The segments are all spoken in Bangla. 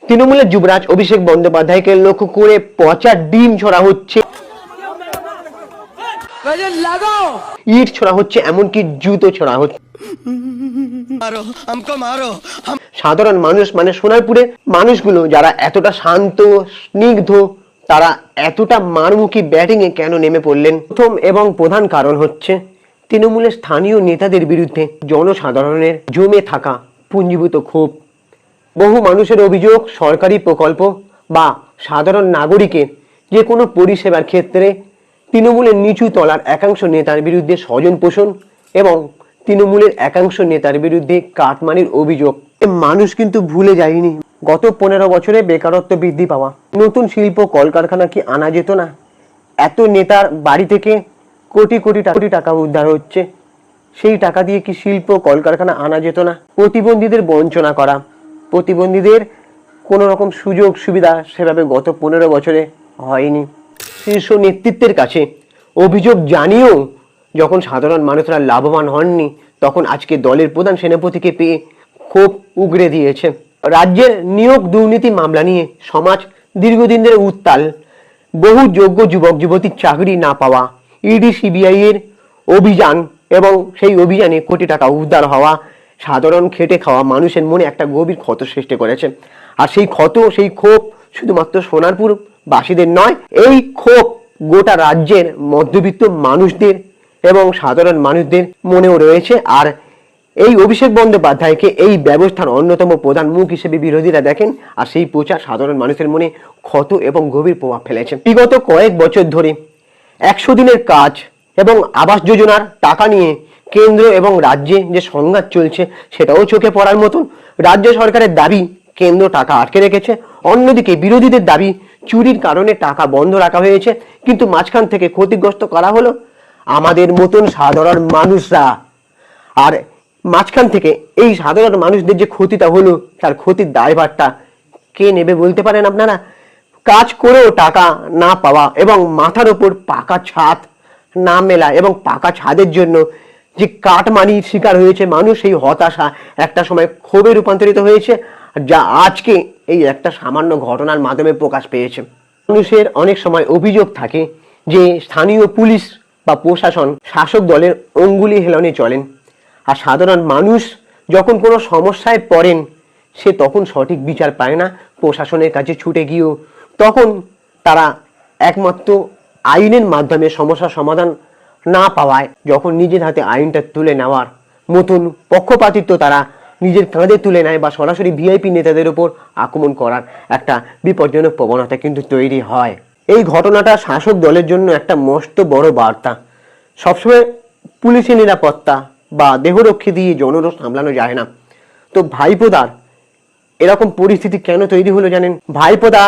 তৃণমূলের যুবরাজ অভিষেক বন্দ্যোপাধ্যায়কে লক্ষ্য করে পচা ডিম ছোড়া হচ্ছে, ইট ছোড়া হচ্ছে, এমনকি জুতো ছোড়া হচ্ছে। সাধারণ মানুষ মানে সোনারপুরের মানুষগুলো যারা এতটা শান্ত স্নিগ্ধ, তারা এতটা মারমুখী ব্যাটিং এ কেন নেমে পড়লেন? প্রথম এবং প্রধান কারণ হচ্ছে তৃণমূলের স্থানীয় নেতাদের বিরুদ্ধে জনসাধারণের জমে থাকা পুঞ্জীভূত ক্ষোভ। বহু মানুষের অভিযোগ, সরকারি প্রকল্প বা সাধারণ নাগরিকের যে কোনো পরিষেবার ক্ষেত্রে তৃণমূলের নিচু তলার একাংশ নেতার বিরুদ্ধে স্বজন পোষণ এবং তৃণমূলের একাংশ নেতার বিরুদ্ধে কাটমানির অভিযোগ। মানুষ কিন্তু ভুলে যায়নি গত 15 বছরে বেকারত্ব বৃদ্ধি পাওয়া, নতুন শিল্প কলকারখানা কি আনা যেত না? এত নেতার বাড়ি থেকে কোটি কোটি টাকা উদ্ধার হচ্ছে, সেই টাকা দিয়ে কি শিল্প কলকারখানা আনা যেত না? প্রতিবন্ধীদের বঞ্চনা করা, প্রতিবন্ধীদের কোন রকম সুযোগ সুবিধা সেভাবে গত 15 বছরে হয়নি। শীর্ষ নেতৃত্বের কাছে অভিযোগ জানিয়েও যখন সাধারণ মানুষরা লাভবান হননি, তখন আজকে দলের প্রধান সেনাপতিকে পেয়ে ক্ষোভ উগরে দিয়েছে। রাজ্যের নিয়োগ দুর্নীতি মামলা নিয়ে সমাজ দীর্ঘদিন ধরে উত্তাল। বহু যোগ্য যুবক যুবতীর চাকরি না পাওয়া, ইডি সিবিআই এর অভিযান এবং সেই অভিযানে কোটি টাকা উদ্ধার হওয়া সাধারণ খেটে খাওয়া মানুষের মনে একটা গভীর ক্ষত সৃষ্টি করেছে। আর সেই ক্ষত, সেই ক্ষোভ শুধুমাত্র সোনারপুর বাসীদের নয়, এই ক্ষোভ গোটা রাজ্যের মধ্যবিত্ত মানুষদের এবং সাধারণ মানুষদের মনেও রয়েছে। আর এই অভিষেক বন্দ্যোপাধ্যায়কে এই ব্যবস্থার অন্যতম প্রধান মুখ হিসেবে বিরোধীরা দেখেন, আর সেই প্রচার সাধারণ মানুষের মনে ক্ষত এবং গভীর প্রভাব ফেলেছে। বিগত কয়েক বছর ধরে 100 দিনের কাজ এবং আবাস যোজনার টাকা নিয়ে কেন্দ্র এবং রাজ্যে যে সংঘাত চলছে সেটাও চোখে পড়ার মতন। রাজ্য সরকারের দাবি কেন্দ্র টাকা আটকে রেখেছে, অন্যদিকে বিরোধীদের দাবি চুরির কারণে টাকা বন্ধ রাখা হয়েছে, কিন্তু মাঝখান থেকে ক্ষতিগ্রস্ত করা হলো আমাদের মতন সাধারণ মানুষরা। আর মাঝখান থেকে এই সাধারণ মানুষদের যে ক্ষতিটা হলো, তার ক্ষতির দায়ভারটা কে নেবে বলতে পারেন আপনারা? কাজ করেও টাকা না পাওয়া এবং মাথার উপর পাকা ছাদ না মেলা এবং পাকা ছাদের জন্য যে কাটমানির শিকার হয়েছে মানুষ, সেই হতাশা একটা সময় ক্ষোভে রূপান্তরিত হয়েছে, যা আজকে এই একটা সামান্য ঘটনার মাধ্যমে প্রকাশ পেয়েছে। মানুষের অনেক সময় অভিযোগ থাকে যে স্থানীয় পুলিশ বা প্রশাসন শাসক দলের অঙ্গুলি হেলনে চলেন, আর সাধারণ মানুষ যখন কোনো সমস্যায় পড়েন সে তখন সঠিক বিচার পায় না প্রশাসনের কাছে ছুটে গিয়েও। তখন তারা একমাত্র আইনের মাধ্যমে সমস্যার সমাধান না পাওয়ায় যখন নিজের হাতে আইনটা তুলে নেওয়ার মতন পক্ষপাতিত্ব তারা নিজের কাঁধে তুলে নেয় বা সরাসরি ভিআইপি নেতাদের উপর আক্রমণ করার একটা বিপজ্জনক প্রবণতা কিন্তু তৈরি হয়। এই ঘটনাটা শাসক দলের জন্য একটা মস্ত বড় বার্তা। সবসময় পুলিশের নিরাপত্তা বা দেহরক্ষী দিয়ে জনরোষ সামলানো যায় না। তো ভাইপোদার এরকম পরিস্থিতি কেন তৈরি হলো জানেন? ভাইপোদা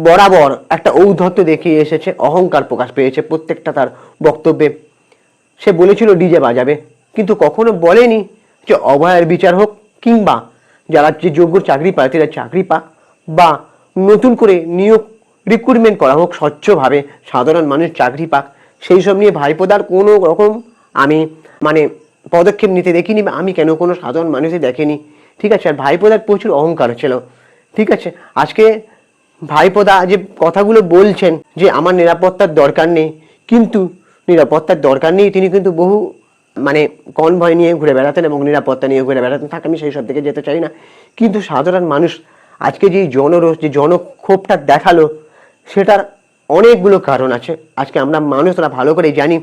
বরাবর একটা ঔদ্ধত্য দেখিয়ে এসেছে, অহংকার প্রকাশ পেয়েছে প্রত্যেকটা তার বক্তব্যে। সে বলেছিল ডিজে বাজাবে, কিন্তু কখনো বলেনি যে অভয়ের বিচার হোক, কিংবা যারা যে যোগ্য চাকরি প্রার্থীরা চাকরি পাক, বা নতুন করে নিয়োগ রিক্রুটমেন্ট করা হোক স্বচ্ছভাবে, সাধারণ মানুষ চাকরি পাক। সেই সব নিয়ে ভাইপোদার কোনো রকম আমি পদক্ষেপ নিতে দেখিনি, বা আমি কেন কোনো সাধারণ মানুষই দেখেনি। ঠিক আছে, আর ভাইপোদার প্রচুর অহংকার ছিল। ঠিক আছে, আজকে ভাইপোদা যে কথাগুলো বলছেন যে আমার নিরাপত্তার দরকার নেই, কিন্তু নিরাপত্তার দরকার নেই, তিনি কিন্তু বহু কনভয় নিয়ে ঘুরে বেড়াতেন এবং নিরাপত্তা নিয়ে ঘুরে বেড়াতেন। থাক, আমি সেই সব দিকে যেতে চাই না। কিন্তু সাধারণ মানুষ আজকে যে জনরোষ, যে জনক্ষোভটা দেখালো, সেটার অনেকগুলো কারণ আছে। আজকে আমরা মানুষরা ভালো করে জানি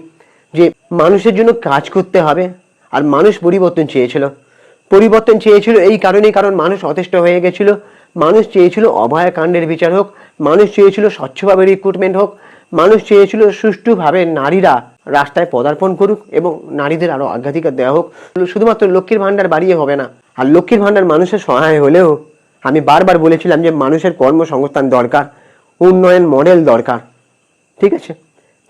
যে মানুষের জন্য কাজ করতে হবে, আর মানুষ পরিবর্তন চেয়েছিল। পরিবর্তন চেয়েছিল এই কারণেই, কারণ মানুষ অতিষ্ঠ হয়ে গেছিল। মানুষ চেয়েছিল অভয়াকাণ্ডের বিচার হোক, মানুষ চেয়েছিল স্বচ্ছভাবে রিক্রুটমেন্ট হোক, মানুষ চেয়েছিল সুষ্ঠুভাবে নারীরা রাস্তায় পদার্পণ করুক এবং নারীদের আরো অগ্রাধিকার দেওয়া হোক। শুধুমাত্র লক্ষ্মীর ভান্ডার বাড়িয়ে হবে না। আর লক্ষ্মীর ভান্ডার মানুষের সহায় হলেও আমি বারবার বলেছিলাম যে মানুষের কর্মসংস্থান দরকার, উন্নয়ন মডেল দরকার। ঠিক আছে,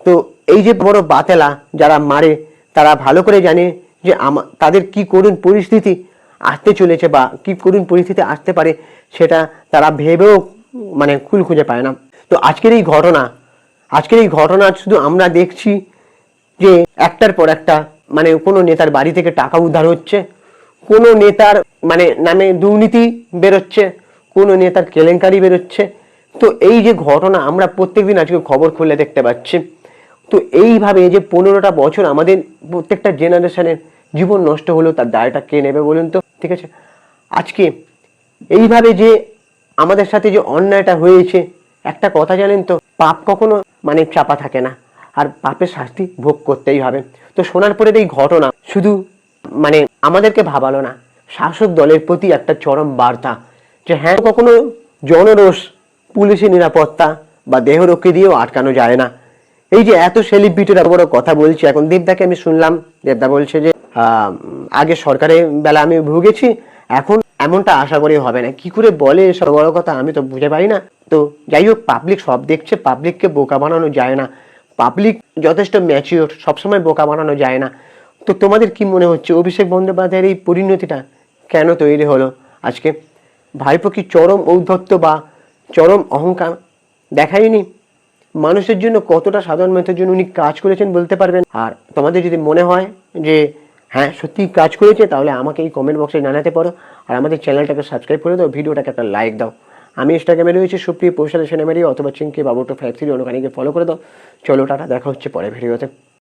তো এই যে বড় বাতেলা যারা মারে, তারা ভালো করে জানে যে তাদের কি করুণ পরিস্থিতি আসতে চলেছে বা কি করুণ পরিস্থিতি আসতে পারে, সেটা তারা ভেবেও কুল খুঁজে পায় না। তো আজকের এই ঘটনা শুধু আমরা দেখছি যে একটার পর একটা কোনো নেতার বাড়ি থেকে টাকা উদ্ধার হচ্ছে, কোনো নেতার নামে দুর্নীতি বেরোচ্ছে, কোনো নেতার কেলেঙ্কারি বেরোচ্ছে। তো এই যে ঘটনা আমরা প্রত্যেকদিন আজকে খবর খুলে দেখতে পাচ্ছি। তো এইভাবে যে 15টা বছর আমাদের প্রত্যেকটা জেনারেশনের জীবন নষ্ট হলো, তার দায়টা কে নেবে বলুন তো? ঠিক আছে, আজকে এইভাবে যে আমাদের সাথে যে অন্যায়টা হয়েছে, একটা কথা জানেন তো, পাপ কখনো চাপা থাকে না, আর পাপের শাস্তি ভোগ করতেই হবে। তো শোনার পরে এই ঘটনা শুধু আমাদেরকে ভাবালো না, শাসক দলের প্রতি একটা চরম বার্তা যে হ্যাঁ, কখনো জনরোষ পুলিশের নিরাপত্তা বা দেহরক্ষী দিয়েও আটকানো যায় না। এই যে এত সেলিব্রিটিরা বড় কথা বলছে, এখন দেবদাকে আমি শুনলাম, দেবদা বলছে যে আগে সরকারের বেলা আমি ভুগেছি, এখন এমনটা আশা করি হবে না। কি করে বলে এসব বড় কথা, আমি তো বুঝে পারি না। তো যাই হোক, পাবলিক সব দেখছে, পাবলিককে বোকা বানানো যায় না, পাবলিক যথেষ্ট ম্যাচিওর, সবসময় বোকা বানানো যায় না। তো তোমাদের কি মনে হচ্ছে অভিষেক বন্দ্যোপাধ্যায়ের এই পরিণতিটা কেন তৈরি হলো আজকে? ভাইপো কি চরম ঔদ্ধত্য বা চরম অহংকার দেখায়নি? মানুষের জন্য কতটা, সাধারণ মানুষের জন্য উনি কাজ করেছেন বলতে পারবেন? আর তোমাদের যদি মনে হয় যে হ্যাঁ সত্যি কাজ করেছে, তাহলে আমাকে এই কমেন্ট বক্সে জানাতে পারো। আর আমাদের চ্যানেলটাকে সাবস্ক্রাইব করে দাও, ভিডিওটাকে একটা লাইক দাও। আমি ইনস্টাগ্রামে রয়েছে সুপ্রিয় পৌশালী সিনেমারি, অথবা চিঙ্কি বাবু 253 অনুখানিকে ফলো করে দাও। চলো টাটা, দেখা হচ্ছে পরে ভিডিওতে।